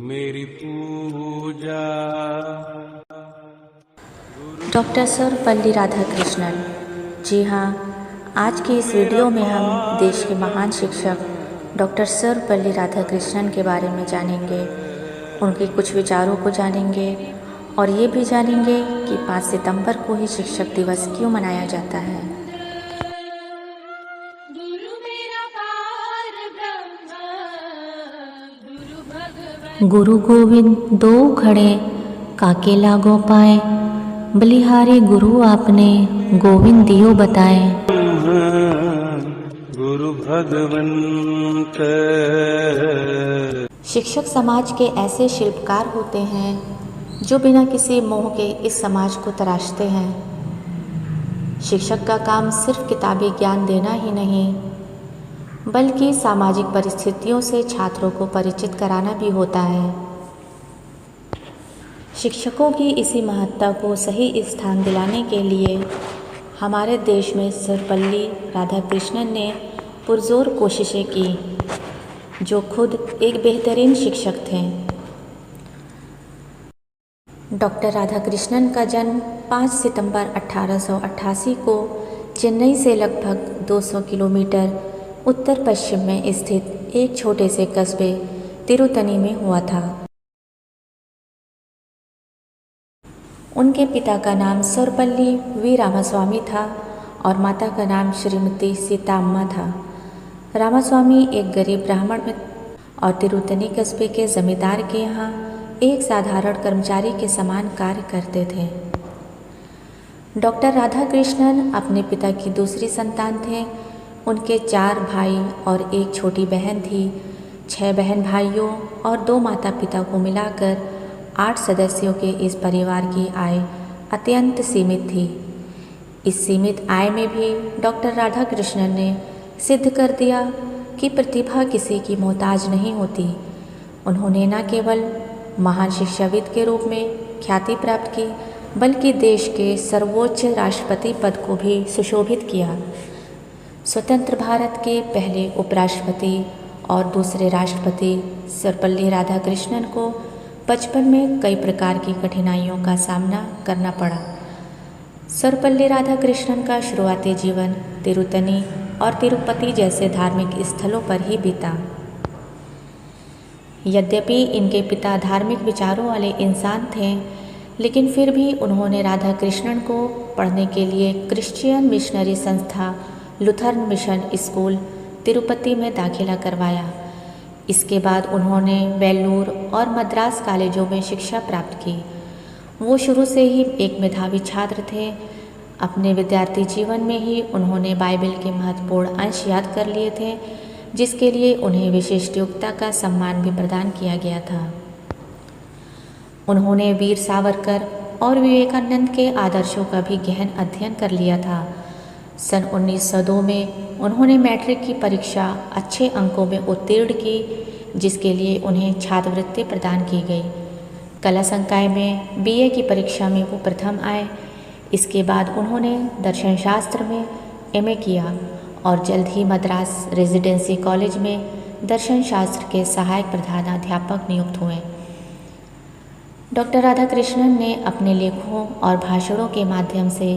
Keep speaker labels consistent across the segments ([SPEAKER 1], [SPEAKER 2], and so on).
[SPEAKER 1] मेरी पूजा।
[SPEAKER 2] डॉक्टर सर्वपल्ली राधाकृष्णन। जी हाँ, आज की इस वीडियो में हम देश के महान शिक्षक डॉक्टर सर्वपल्ली राधाकृष्णन के बारे में जानेंगे, उनके कुछ विचारों को जानेंगे और ये भी जानेंगे कि 5 सितंबर को ही शिक्षक दिवस क्यों मनाया जाता है। गुरु गोविंद दो खड़े काके लागो पाए, बलिहारी गुरु आपने गोविंद दियो बताए।
[SPEAKER 1] गुरु भगवंत।
[SPEAKER 2] शिक्षक समाज के ऐसे शिल्पकार होते हैं जो बिना किसी मोह के इस समाज को तराशते हैं। शिक्षक का काम सिर्फ किताबी ज्ञान देना ही नहीं, बल्कि सामाजिक परिस्थितियों से छात्रों को परिचित कराना भी होता है। शिक्षकों की इसी महत्ता को सही स्थान दिलाने के लिए हमारे देश में सर्वपल्ली राधाकृष्णन ने पुरजोर कोशिशें की, जो खुद एक बेहतरीन शिक्षक थे। डॉक्टर राधाकृष्णन का जन्म 5 सितंबर 1888 को चेन्नई से लगभग 200 किलोमीटर उत्तर पश्चिम में स्थित एक छोटे से कस्बे तिरुतनी में हुआ था। उनके पिता का नाम सर्वपल्ली वी रामास्वामी था और माता का नाम श्रीमती सीताम्मा था। रामास्वामी एक गरीब ब्राह्मण में और तिरुतनी कस्बे के जमींदार के यहाँ एक साधारण कर्मचारी के समान कार्य करते थे। डॉक्टर राधाकृष्णन अपने पिता की दूसरी संतान थे। उनके 4 भाई और एक छोटी बहन थी। 6 बहन भाइयों और 2 माता पिता को मिलाकर 8 सदस्यों के इस परिवार की आय अत्यंत सीमित थी। इस सीमित आय में भी डॉक्टर राधाकृष्णन ने सिद्ध कर दिया कि प्रतिभा किसी की मोहताज नहीं होती। उन्होंने न केवल महान शिक्षाविद के रूप में ख्याति प्राप्त की, बल्कि देश के सर्वोच्च राष्ट्रपति पद को भी सुशोभित किया। स्वतंत्र भारत के पहले उपराष्ट्रपति और दूसरे राष्ट्रपति सर्वपल्ली राधाकृष्णन को बचपन में कई प्रकार की कठिनाइयों का सामना करना पड़ा। सर्वपल्ली राधाकृष्णन का शुरुआती जीवन तिरुतनी और तिरुपति जैसे धार्मिक स्थलों पर ही बीता। यद्यपि इनके पिता धार्मिक विचारों वाले इंसान थे, लेकिन फिर भी उन्होंने राधाकृष्णन को पढ़ने के लिए क्रिश्चियन मिशनरी संस्था लुथरन मिशन स्कूल तिरुपति में दाखिला करवाया। इसके बाद उन्होंने वेल्लूर और मद्रास कॉलेजों में शिक्षा प्राप्त की। वो शुरू से ही एक मेधावी छात्र थे। अपने विद्यार्थी जीवन में ही उन्होंने बाइबल के महत्वपूर्ण अंश याद कर लिए थे, जिसके लिए उन्हें विशिष्ट योग्यता का सम्मान भी प्रदान किया गया था। उन्होंने वीर सावरकर और विवेकानंद के आदर्शों का भी गहन अध्ययन कर लिया था। सन 1902 में उन्होंने मैट्रिक की परीक्षा अच्छे अंकों में उत्तीर्ण की, जिसके लिए उन्हें छात्रवृत्ति प्रदान की गई। कला संकाय में बीए की परीक्षा में वो प्रथम आए। इसके बाद उन्होंने दर्शन शास्त्र में एमए किया और जल्द ही मद्रास रेजिडेंसी कॉलेज में दर्शन शास्त्र के सहायक प्रधानाध्यापक नियुक्त हुए। डॉक्टर राधाकृष्णन ने अपने लेखों और भाषणों के माध्यम से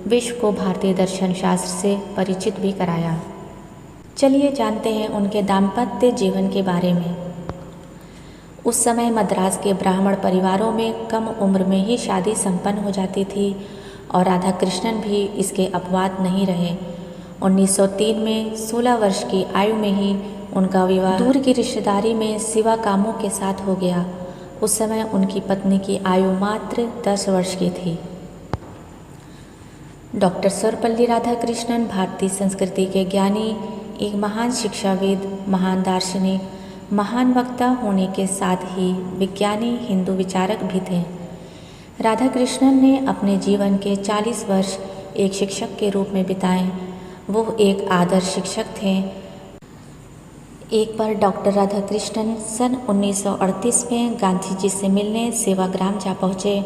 [SPEAKER 2] विश्व को भारतीय दर्शन शास्त्र से परिचित भी कराया। चलिए जानते हैं उनके दाम्पत्य जीवन के बारे में। उस समय मद्रास के ब्राह्मण परिवारों में कम उम्र में ही शादी संपन्न हो जाती थी और राधाकृष्णन भी इसके अपवाद नहीं रहे। 1903 में 16 वर्ष की आयु में ही उनका विवाह दूर की रिश्तेदारी में सिवा कामों के साथ हो गया। उस समय उनकी पत्नी की आयु मात्र 10 वर्ष की थी। डॉक्टर सर्वपल्ली राधाकृष्णन भारतीय संस्कृति के ज्ञानी, एक महान शिक्षाविद, महान दार्शनिक, महान वक्ता होने के साथ ही विज्ञानी, हिंदू विचारक भी थे। राधाकृष्णन ने अपने जीवन के 40 वर्ष एक शिक्षक के रूप में बिताए। वो एक आदर्श शिक्षक थे। एक बार डॉक्टर राधाकृष्णन सन 1938 में गांधी जी से मिलने सेवाग्राम जा पहुँचे।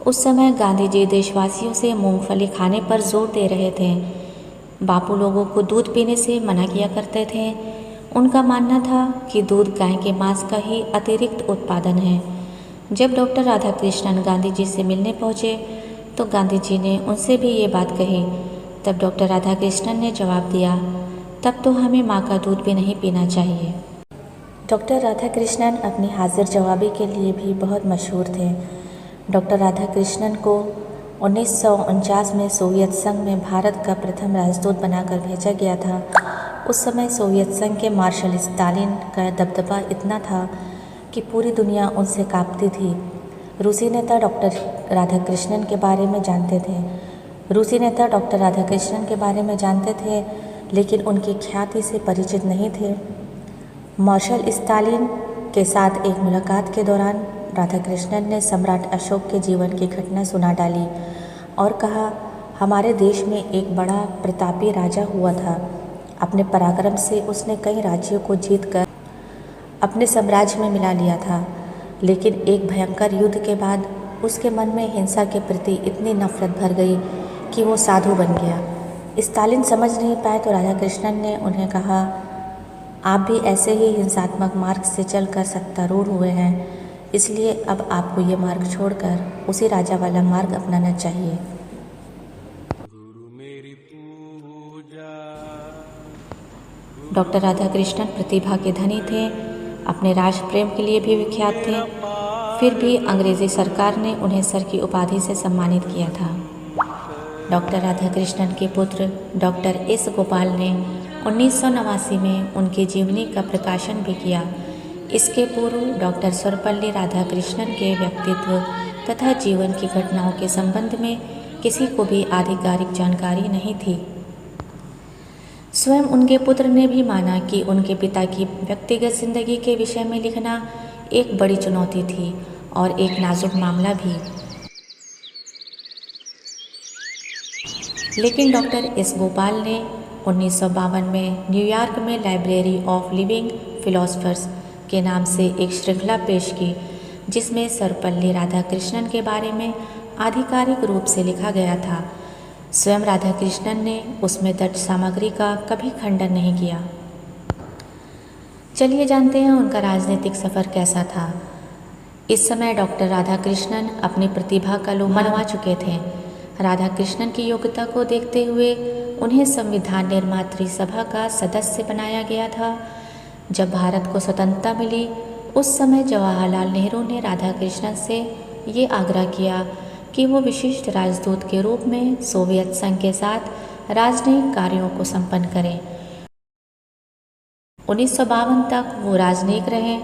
[SPEAKER 2] उस समय गांधी जी देशवासियों से मूंगफली खाने पर जोर दे रहे थे। बापू लोगों को दूध पीने से मना किया करते थे। उनका मानना था कि दूध गाय के मांस का ही अतिरिक्त उत्पादन है। जब डॉक्टर राधाकृष्णन गांधी जी से मिलने पहुँचे तो गांधी जी ने उनसे भी ये बात कही। तब डॉक्टर राधाकृष्णन ने जवाब दिया, तब तो हमें माँ का दूध भी नहीं पीना चाहिए। डॉक्टर राधाकृष्णन अपनी हाजिर जवाबी के लिए भी बहुत मशहूर थे। डॉक्टर राधाकृष्णन को 1949 में सोवियत संघ में भारत का प्रथम राजदूत बनाकर भेजा गया था। उस समय सोवियत संघ के मार्शल स्टालिन का दबदबा इतना था कि पूरी दुनिया उनसे कांपती थी। रूसी नेता डॉक्टर राधाकृष्णन के बारे में जानते थे, लेकिन उनकी ख्याति से परिचित नहीं थे। मार्शल स्टालिन के साथ एक मुलाकात के दौरान राधाकृष्णन ने सम्राट अशोक के जीवन की घटना सुना डाली और कहा, हमारे देश में एक बड़ा प्रतापी राजा हुआ था। अपने पराक्रम से उसने कई राज्यों को जीतकर अपने साम्राज्य में मिला लिया था, लेकिन एक भयंकर युद्ध के बाद उसके मन में हिंसा के प्रति इतनी नफरत भर गई कि वो साधु बन गया। स्टालिन समझ नहीं पाए तो राधाकृष्णन ने उन्हें कहा, आप भी ऐसे ही हिंसात्मक मार्ग से चलकर सत्तारूढ़ हुए हैं, इसलिए अब आपको ये मार्ग छोड़कर उसी राजा वाला मार्ग अपनाना चाहिए।
[SPEAKER 1] गुरु मेरी पूजा।
[SPEAKER 2] डॉक्टर राधाकृष्णन प्रतिभा के धनी थे, अपने राष्ट्र प्रेम के लिए भी विख्यात थे। फिर भी अंग्रेजी सरकार ने उन्हें सर की उपाधि से सम्मानित किया था। डॉक्टर राधाकृष्णन के पुत्र डॉक्टर एस गोपाल ने 1989 में उनकी जीवनी का प्रकाशन भी किया। इसके पूर्व डॉक्टर सर्वपल्ली राधाकृष्णन के व्यक्तित्व तथा जीवन की घटनाओं के संबंध में किसी को भी आधिकारिक जानकारी नहीं थी। स्वयं उनके पुत्र ने भी माना कि उनके पिता की व्यक्तिगत जिंदगी के विषय में लिखना एक बड़ी चुनौती थी और एक नाजुक मामला भी। लेकिन डॉक्टर एस गोपाल ने 1952 में न्यूयॉर्क में लाइब्रेरी ऑफ लिविंग फिलोसफर्स के नाम से एक श्रृंखला पेश की, जिसमें सर्वपल्ली राधाकृष्णन के बारे में आधिकारिक रूप से लिखा गया था। स्वयं राधाकृष्णन ने उसमें दर्ज सामग्री का कभी खंडन नहीं किया। चलिए जानते हैं उनका राजनीतिक सफ़र कैसा था। इस समय डॉक्टर राधाकृष्णन अपनी प्रतिभा का लोहा मनवा चुके थे। राधाकृष्णन की योग्यता को देखते हुए उन्हें संविधान निर्मात्री सभा का सदस्य बनाया गया था। जब भारत को स्वतंत्रता मिली, उस समय जवाहरलाल नेहरू ने राधाकृष्णन से ये आग्रह किया कि वो विशिष्ट राजदूत के रूप में सोवियत संघ के साथ राजनयिक कार्यों को संपन्न करें। 1952 तक वो राजनयिक रहे।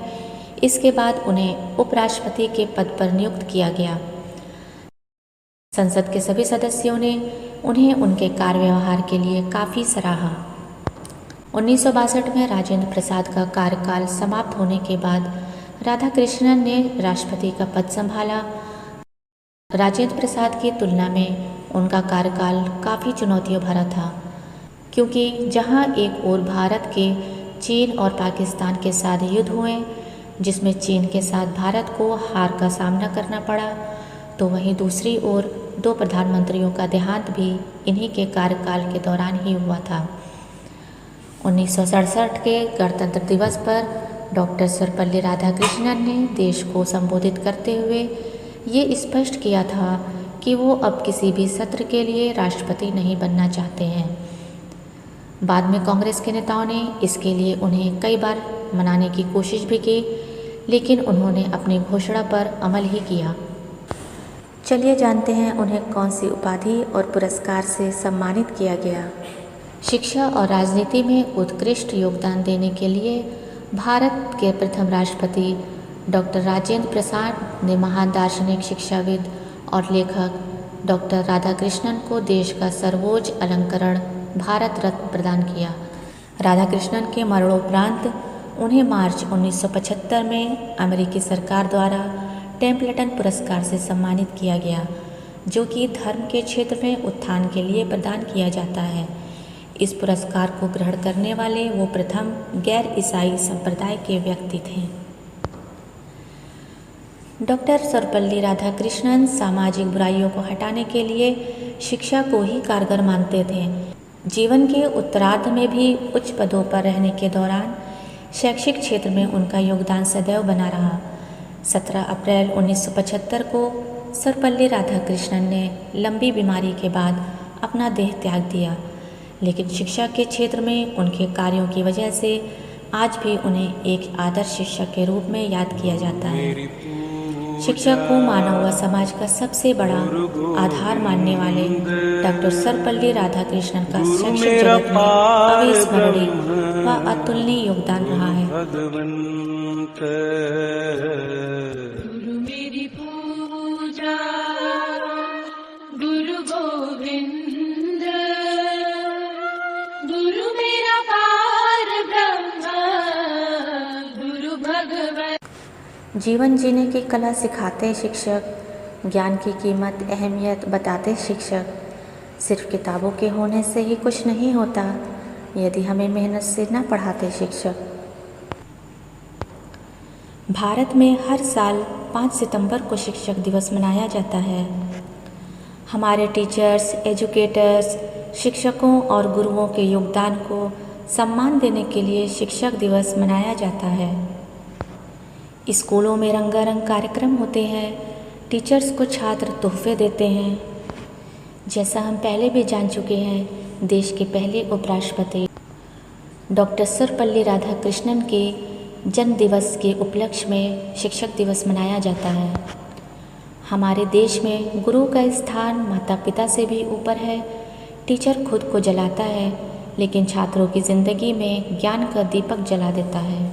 [SPEAKER 2] इसके बाद उन्हें उपराष्ट्रपति के पद पर नियुक्त किया गया। संसद के सभी सदस्यों ने उन्हें उनके कार्य व्यवहार के लिए काफ़ी सराहा। 1962 में राजेंद्र प्रसाद का कार्यकाल समाप्त होने के बाद राधाकृष्णन ने राष्ट्रपति का पद संभाला। राजेंद्र प्रसाद की तुलना में उनका कार्यकाल काफ़ी चुनौतियों भरा था, क्योंकि जहां एक ओर भारत के चीन और पाकिस्तान के साथ युद्ध हुए, जिसमें चीन के साथ भारत को हार का सामना करना पड़ा, तो वहीं दूसरी ओर 2 प्रधानमंत्रियों का देहांत भी इन्हीं के कार्यकाल के दौरान ही हुआ था। 1967 के गणतंत्र दिवस पर डॉक्टर सर्वपल्ली राधाकृष्णन ने देश को संबोधित करते हुए ये स्पष्ट किया था कि वो अब किसी भी सत्र के लिए राष्ट्रपति नहीं बनना चाहते हैं। बाद में कांग्रेस के नेताओं ने इसके लिए उन्हें कई बार मनाने की कोशिश भी की, लेकिन उन्होंने अपनी घोषणा पर अमल ही किया। चलिए जानते हैं उन्हें कौन सी उपाधि और पुरस्कार से सम्मानित किया गया। शिक्षा और राजनीति में उत्कृष्ट योगदान देने के लिए भारत के प्रथम राष्ट्रपति डॉक्टर राजेंद्र प्रसाद ने महान दार्शनिक, शिक्षाविद और लेखक डॉक्टर राधाकृष्णन को देश का सर्वोच्च अलंकरण भारत रत्न प्रदान किया। राधाकृष्णन के मरणोपरांत उन्हें मार्च 1975 में अमेरिकी सरकार द्वारा टेम्पल्टन पुरस्कार से सम्मानित किया गया, जो कि धर्म के क्षेत्र में उत्थान के लिए प्रदान किया जाता है। इस पुरस्कार को ग्रहण करने वाले वो प्रथम गैर ईसाई संप्रदाय के व्यक्ति थे। डॉक्टर सर्वपल्ली राधाकृष्णन सामाजिक बुराइयों को हटाने के लिए शिक्षा को ही कारगर मानते थे। जीवन के उत्तरार्ध में भी उच्च पदों पर रहने के दौरान शैक्षिक क्षेत्र में उनका योगदान सदैव बना रहा। 17 अप्रैल 1975 को सर्वपल्ली राधाकृष्णन ने लंबी बीमारी के बाद अपना देह त्याग दिया, लेकिन शिक्षा के क्षेत्र में उनके कार्यों की वजह से आज भी उन्हें एक आदर्श शिक्षक के रूप में याद किया जाता है। शिक्षक को मानव व समाज का सबसे बड़ा आधार मानने वाले डॉक्टर सर्वपल्ली राधाकृष्णन का शैक्षिक जगत में अविस्मरणीय व अतुलनीय योगदान रहा है।
[SPEAKER 3] गुरु मेरी पूजा, गुरु गोविंद, गुरु मेरा पार ब्रह्म, गुरु भगवत।
[SPEAKER 2] जीवन जीने की कला सिखाते शिक्षक, ज्ञान की कीमत अहमियत बताते शिक्षक। सिर्फ किताबों के होने से ही कुछ नहीं होता यदि हमें मेहनत से न पढ़ाते शिक्षक। भारत में हर साल 5 सितंबर को शिक्षक दिवस मनाया जाता है। हमारे टीचर्स, एजुकेटर्स, शिक्षकों और गुरुओं के योगदान को सम्मान देने के लिए शिक्षक दिवस मनाया जाता है। स्कूलों में रंगारंग कार्यक्रम होते हैं, टीचर्स को छात्र तोहफे देते हैं। जैसा हम पहले भी जान चुके हैं, देश के पहले उपराष्ट्रपति डॉक्टर सर्वपल्ली राधाकृष्णन के जन्म दिवस के उपलक्ष्य में शिक्षक दिवस मनाया जाता है। हमारे देश में गुरु का स्थान माता पिता से भी ऊपर है। टीचर खुद को जलाता है, लेकिन छात्रों की ज़िंदगी में ज्ञान का दीपक जला देता है।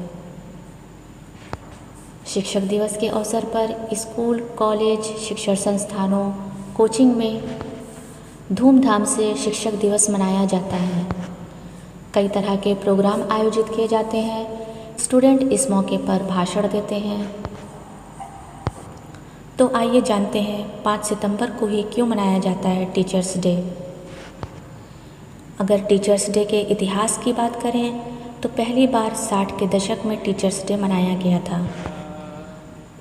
[SPEAKER 2] शिक्षक दिवस के अवसर पर स्कूल, कॉलेज, शिक्षण संस्थानों, कोचिंग में धूमधाम से शिक्षक दिवस मनाया जाता है। कई तरह के प्रोग्राम आयोजित किए जाते हैं। स्टूडेंट इस मौके पर भाषण देते हैं। तो आइए जानते हैं 5 सितंबर को ही क्यों मनाया जाता है टीचर्स डे। अगर टीचर्स डे के इतिहास की बात करें तो पहली बार 60 के दशक में टीचर्स डे मनाया गया था।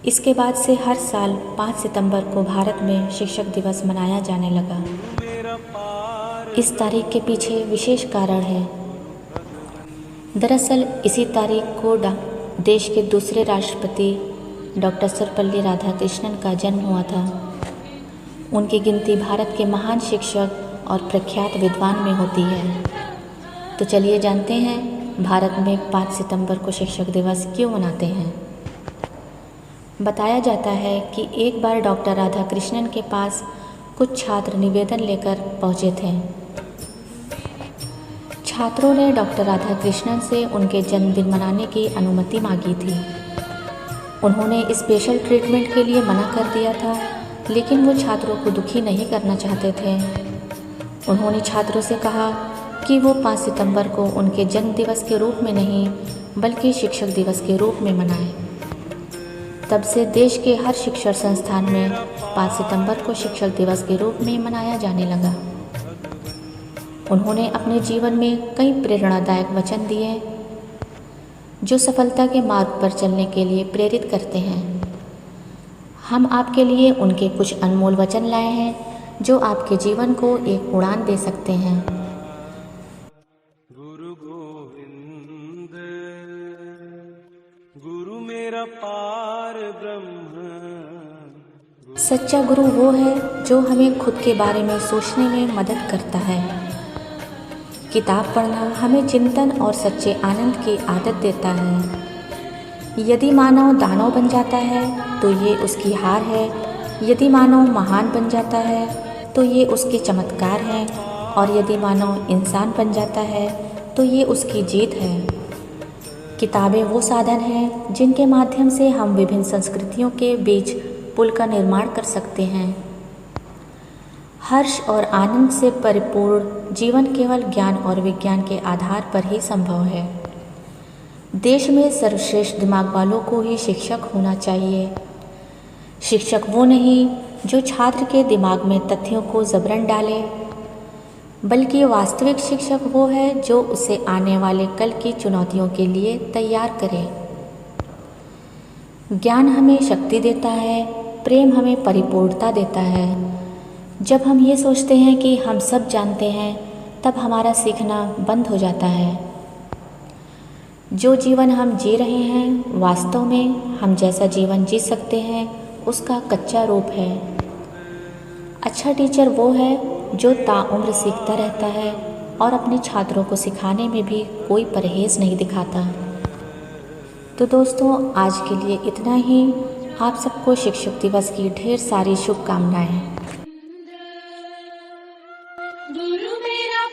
[SPEAKER 2] इसके बाद से हर साल 5 सितंबर को भारत में शिक्षक दिवस मनाया जाने लगा। इस तारीख के पीछे विशेष कारण है। दरअसल इसी तारीख को देश के दूसरे राष्ट्रपति डॉक्टर सर्वपल्ली राधाकृष्णन का जन्म हुआ था। उनकी गिनती भारत के महान शिक्षक और प्रख्यात विद्वान में होती है। तो चलिए जानते हैं भारत में 5 सितंबर को शिक्षक दिवस क्यों मनाते हैं। बताया जाता है कि एक बार डॉक्टर राधाकृष्णन के पास कुछ छात्र निवेदन लेकर पहुंचे थे। छात्रों ने डॉक्टर राधाकृष्णन से उनके जन्मदिन मनाने की अनुमति मांगी थी। उन्होंने स्पेशल ट्रीटमेंट के लिए मना कर दिया था, लेकिन वो छात्रों को दुखी नहीं करना चाहते थे। उन्होंने छात्रों से कहा कि वो 5 सितंबर को उनके जन्म दिवस के रूप में नहीं बल्कि शिक्षक दिवस के रूप में मनाएं। तब से देश के हर शिक्षण संस्थान में 5 सितंबर को शिक्षक दिवस के रूप में मनाया जाने लगा। उन्होंने अपने जीवन में कई प्रेरणादायक वचन दिए जो सफलता के मार्ग पर चलने के लिए प्रेरित करते हैं। हम आपके लिए उनके कुछ अनमोल वचन लाए हैं जो आपके जीवन को एक उड़ान दे सकते हैं।
[SPEAKER 1] गुरु गोविंद, गुरु मेरा पार ब्रह्म।
[SPEAKER 2] सच्चा गुरु वो है जो हमें खुद के बारे में सोचने में मदद करता है। किताब पढ़ना हमें चिंतन और सच्चे आनंद की आदत देता है। यदि मानव दानव बन जाता है तो ये उसकी हार है। यदि मानव महान बन जाता है तो ये उसके चमत्कार हैं, और यदि मानव इंसान बन जाता है तो ये उसकी जीत है। किताबें वो साधन हैं जिनके माध्यम से हम विभिन्न संस्कृतियों के बीच पुल का निर्माण कर सकते हैं। हर्ष और आनंद से परिपूर्ण जीवन केवल ज्ञान और विज्ञान के आधार पर ही संभव है। देश में सर्वश्रेष्ठ दिमाग वालों को ही शिक्षक होना चाहिए। शिक्षक वो नहीं जो छात्र के दिमाग में तथ्यों को जबरन डाले, बल्कि वास्तविक शिक्षक वो है जो उसे आने वाले कल की चुनौतियों के लिए तैयार करे। ज्ञान हमें शक्ति देता है, प्रेम हमें परिपूर्णता देता है। जब हम ये सोचते हैं कि हम सब जानते हैं, तब हमारा सीखना बंद हो जाता है। जो जीवन हम जी रहे हैं वास्तव में हम जैसा जीवन जी सकते हैं उसका कच्चा रूप है। अच्छा टीचर वो है जो ताउम्र सीखता रहता है और अपने छात्रों को सिखाने में भी कोई परहेज नहीं दिखाता। तो दोस्तों आज के लिए इतना ही। आप सबको शिक्षक दिवस की ढेर सारी शुभकामनाएं।
[SPEAKER 3] गुरु मेरा